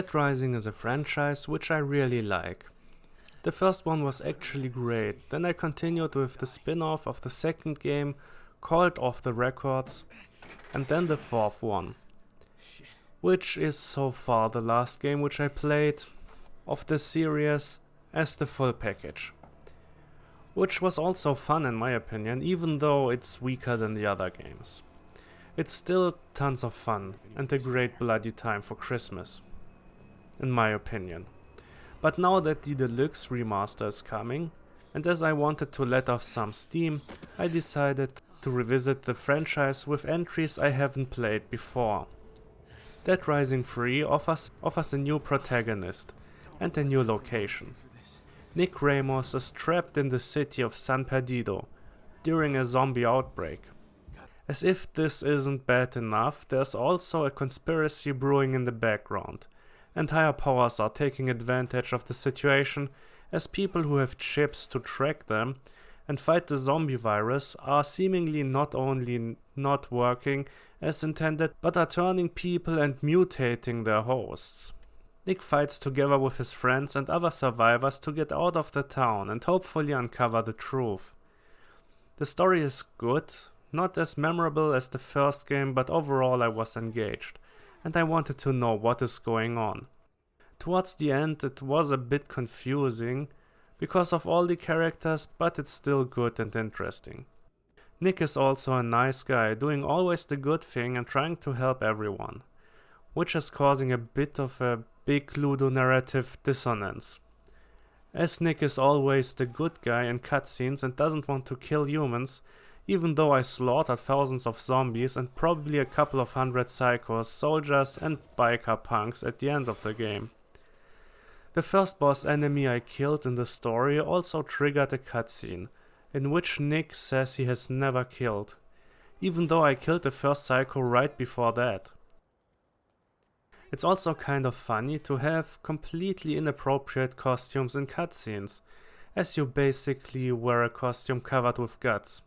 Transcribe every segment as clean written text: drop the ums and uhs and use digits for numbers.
Dead Rising is a franchise which I really like. The first one was actually great, then I continued with the spin-off of the second game called Off the Records, and then the fourth one, which is so far the last game which I played of the series as the full package. Which was also fun in my opinion, even though it's weaker than the other games. It's still tons of fun and a great bloody time for Christmas, in my opinion. But now that the deluxe remaster is coming, and as I wanted to let off some steam, I decided to revisit the franchise with entries I haven't played before. Dead Rising 3 offers a new protagonist and a new location. Nick Ramos is trapped in the city of San Perdido during a zombie outbreak. As if this isn't bad enough, there's also a conspiracy brewing in the background, and higher powers are taking advantage of the situation as people who have chips to track them and fight the zombie virus are seemingly not only not working as intended, but are turning people and mutating their hosts. Nick fights together with his friends and other survivors to get out of the town and hopefully uncover the truth. The story is good, not as memorable as the first game, but overall I was engaged, and I wanted to know what is going on. Towards the end it was a bit confusing because of all the characters, but it's still good and interesting. Nick is also a nice guy, doing always the good thing and trying to help everyone, which is causing a bit of a big ludonarrative dissonance, as Nick is always the good guy in cutscenes and doesn't want to kill humans, even though I slaughtered thousands of zombies and probably a couple of hundred psychos, soldiers and biker punks at the end of the game. The first boss enemy I killed in the story also triggered a cutscene, in which Nick says he has never killed, even though I killed the first psycho right before that. It's also kind of funny to have completely inappropriate costumes in cutscenes, as you basically wear a costume covered with guts.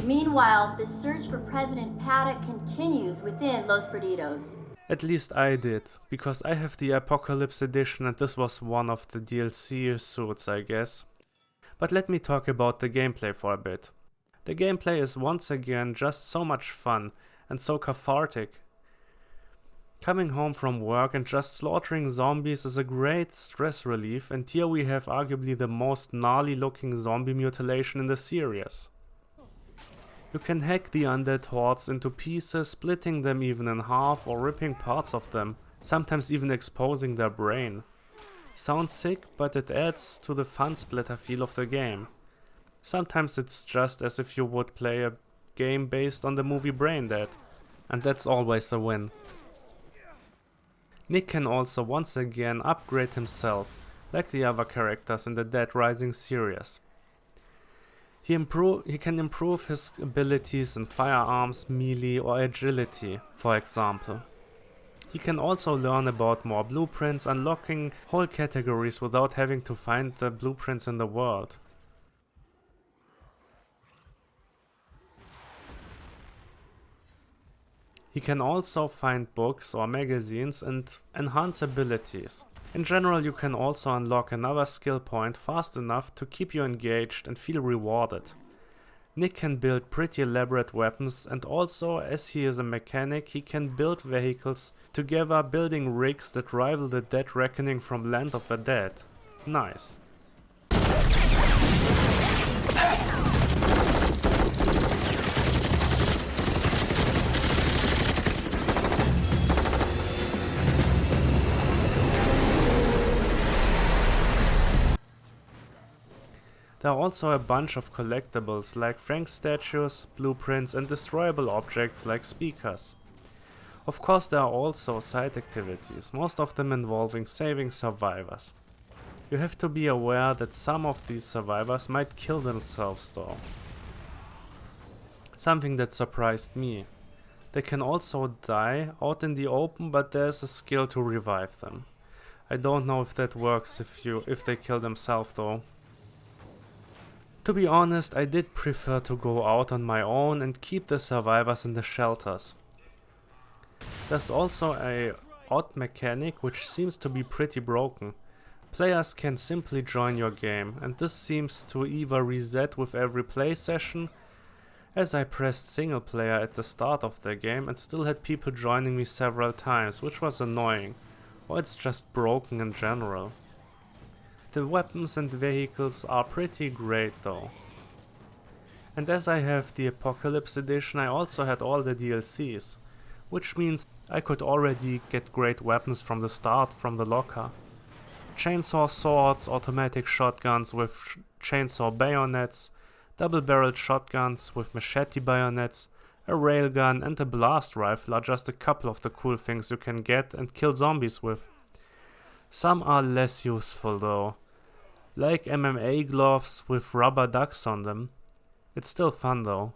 Meanwhile, the search for President Paddock continues within Los Perdidos. At least I did, because I have the Apocalypse edition and this was one of the DLC suits, I guess. But let me talk about the gameplay for a bit. The gameplay is once again just so much fun and so cathartic. Coming home from work and just slaughtering zombies is a great stress relief, and here we have arguably the most gnarly looking zombie mutilation in the series. You can hack the undead hordes into pieces, splitting them even in half or ripping parts of them, sometimes even exposing their brain. Sounds sick, but it adds to the fun splatter feel of the game. Sometimes it's just as if you would play a game based on the movie Braindead, and that's always a win. Nick can also once again upgrade himself, like the other characters in the Dead Rising series. He can improve his abilities in firearms, melee or agility, for example. He can also learn about more blueprints, unlocking whole categories without having to find the blueprints in the world. He can also find books or magazines and enhance abilities. In general, you can also unlock another skill point fast enough to keep you engaged and feel rewarded. Nick can build pretty elaborate weapons, and also, as he is a mechanic, he can build vehicles together, building rigs that rival the Dead Reckoning from Land of the Dead. Nice. There are also a bunch of collectibles like Frank statues, blueprints and destroyable objects like speakers. Of course there are also side activities, most of them involving saving survivors. You have to be aware that some of these survivors might kill themselves though. Something that surprised me. They can also die out in the open, but there's a skill to revive them. I don't know if that works if they kill themselves though. To be honest, I did prefer to go out on my own and keep the survivors in the shelters. There's also a odd mechanic which seems to be pretty broken. Players can simply join your game, and this seems to either reset with every play session, as I pressed single player at the start of the game and still had people joining me several times, which was annoying, or it's just broken in general. The weapons and vehicles are pretty great though. And as I have the Apocalypse edition, I also had all the DLCs, which means I could already get great weapons from the start from the locker. Chainsaw swords, automatic shotguns with chainsaw bayonets, double-barreled shotguns with machete bayonets, a railgun and a blast rifle are just a couple of the cool things you can get and kill zombies with. Some are less useful though, like MMA gloves with rubber ducks on them. It's still fun though.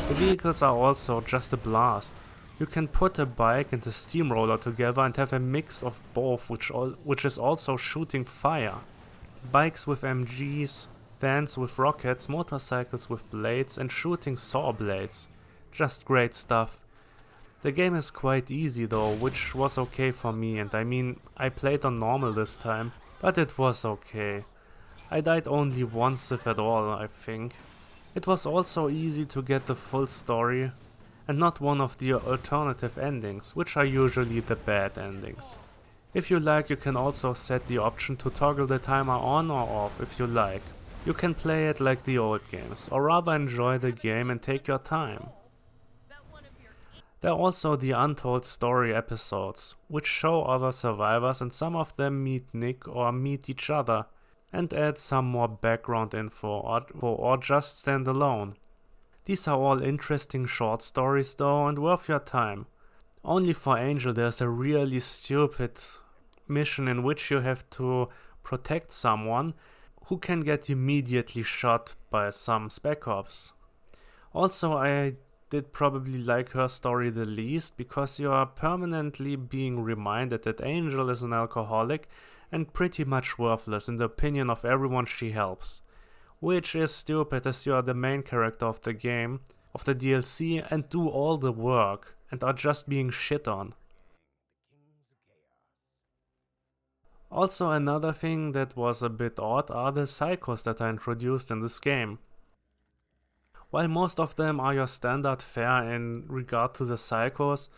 The vehicles are also just a blast. You can put a bike and a steamroller together and have a mix of both, which is also shooting fire. Bikes with MGs, vans with rockets, motorcycles with blades and shooting saw blades. Just great stuff. The game is quite easy though, which was okay for me, and I mean, I played on normal this time, but it was okay. I died only once if at all, I think. It was also easy to get the full story, and not one of the alternative endings, which are usually the bad endings. If you like, you can also set the option to toggle the timer on or off if you like. You can play it like the old games, or rather enjoy the game and take your time. There are also the Untold Story episodes, which show other survivors and some of them meet Nick or meet each other, and add some more background info or just stand alone. These are all interesting short stories though and worth your time. Only for Angel there's a really stupid mission in which you have to protect someone who can get immediately shot by some Spec Ops. Also, I did probably like her story the least because you are permanently being reminded that Angel is an alcoholic and pretty much worthless in the opinion of everyone she helps. Which is stupid as you are the main character of the game, of the DLC, and do all the work and are just being shit on. Also, another thing that was a bit odd are the psychos that are introduced in this game. While most of them are your standard fare in regard to the psychos,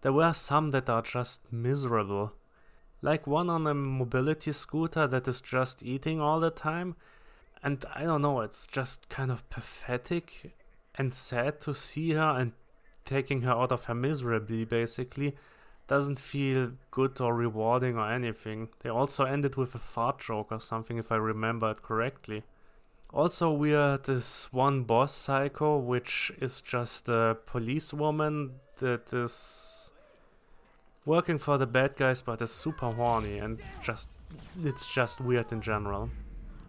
there were some that are just miserable. Like one on a mobility scooter that is just eating all the time. And I don't know, it's just kind of pathetic and sad to see her, and taking her out of her misery basically doesn't feel good or rewarding or anything. They also ended with a fart joke or something if I remember it correctly. Also we had this one boss psycho which is just a policewoman that is working for the bad guys but is super horny and it's just weird in general.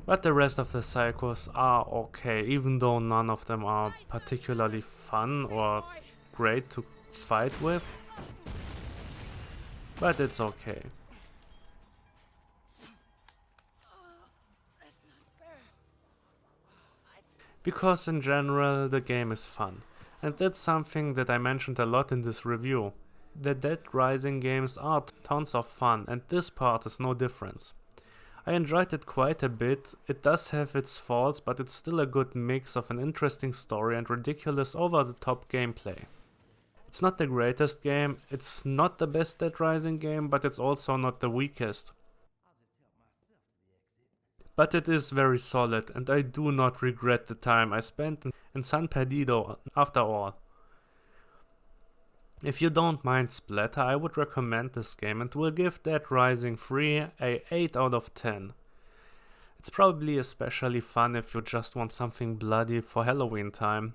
But the rest of the psychos are okay, even though none of them are particularly fun or great to fight with. But it's okay. Because in general the game is fun. And that's something that I mentioned a lot in this review. The Dead Rising games are tons of fun, and this part is no different. I enjoyed it quite a bit. It does have its faults, but it's still a good mix of an interesting story and ridiculous over-the-top gameplay. It's not the greatest game, it's not the best Dead Rising game, but it's also not the weakest. But it is very solid, and I do not regret the time I spent in San Perdido after all. If you don't mind splatter, I would recommend this game and will give Dead Rising 3 a 8 out of 10. It's probably especially fun if you just want something bloody for Halloween time.